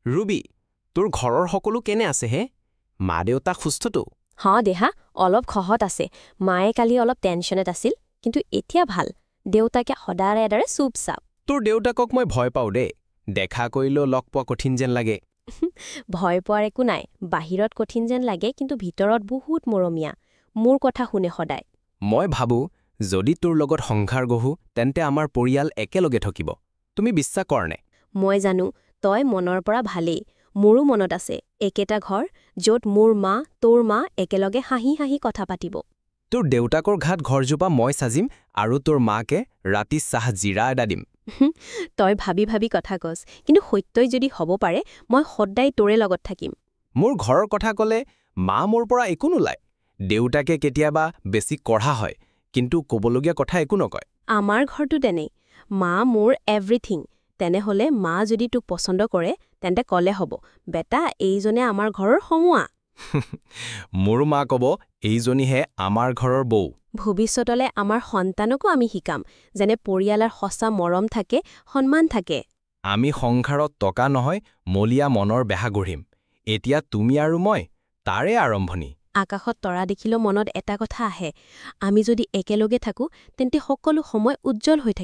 Ruby, তোৰ ঘৰৰ সকলো কেনে আছে হে? মা-দেউতা সুস্থতো? দেহা অলপ খহত আছে। মায়ে কালি অলপ টেনশ্যনত আছিল, কিন্তু এতিয়া ভাল। দেউতাকে সদায় এদৰে চুপ-চাপ। তোৰ দেউতাকক মই ভয় পাওঁ দেই। দেখা কৰিলেও লগ পোৱা কঠিন যেন লাগে। ভয় পোৱাৰ একো নাই। বাহিৰত কঠিন যেন লাগে, কিন্তু ভিতৰত বহুত মৰমীয়া। মোৰ কথা শুনে সদায়। মই ভাবোঁ, যদি তোৰ লগত সংসাৰ গঢ়ো তেন্তে আমাৰ পৰিয়াল একেলগে থাকিব। তুমি বিশ্বাস কৰনে? মই জানো, তই মনৰ পৰা ভালেই। মোৰো মনত আছে একেটা ঘৰ, য'ত মোৰ মা, তোৰ মা একেলগে হাঁহি হাঁহি কথা পাতিব। তোৰ দেউতাকৰ ঘাট ঘৰজোপা মই সাজিম আৰু তোৰ মাকে ৰাতি চাহ জিৰা এডা দিম। তই ভাবি ভাবি কথা কছ, কিন্তু সত্যই যদি হ'ব পাৰে, মই সদায় তোৰে লগত থাকিম। মোৰ ঘৰৰ কথা ক'লে মা মোৰ পৰা একো নোলায়। দেউতাকে কেতিয়াবা বেছি কঢ়া হয়, কিন্তু ক'বলগীয়া কথা একো নকয়। আমাৰ ঘৰটো তেনেই। মা মোৰ এভৰিথিং। তেনেহ'লে মা যদি তোক পচন্দ কৰে, তেন্তে ক'লে হ'ব, বেটা এইজনে আমাৰ ঘৰৰ সমুৱা। মোৰ মা ক'ব, এইজনীহে আমাৰ ঘৰৰ বৌ। ভৱিষ্যতলৈ আমাৰ সন্তানকো আমি শিকাম, যেনে পৰিয়ালৰ সঁচা মৰম থাকে, সন্মান থাকে। আমি সংসাৰত টকা নহয়, মলীয়া মনৰ বেহা গঢ়িম। এতিয়া তুমি আৰু মই, তাৰে আৰম্ভণি। আকাশত তৰা দেখিলেও মনত এটা কথা আহে, আমি যদি একেলগে থাকোঁ, তেন্তে সকলো সময় উজ্জ্বল হৈ থাকে।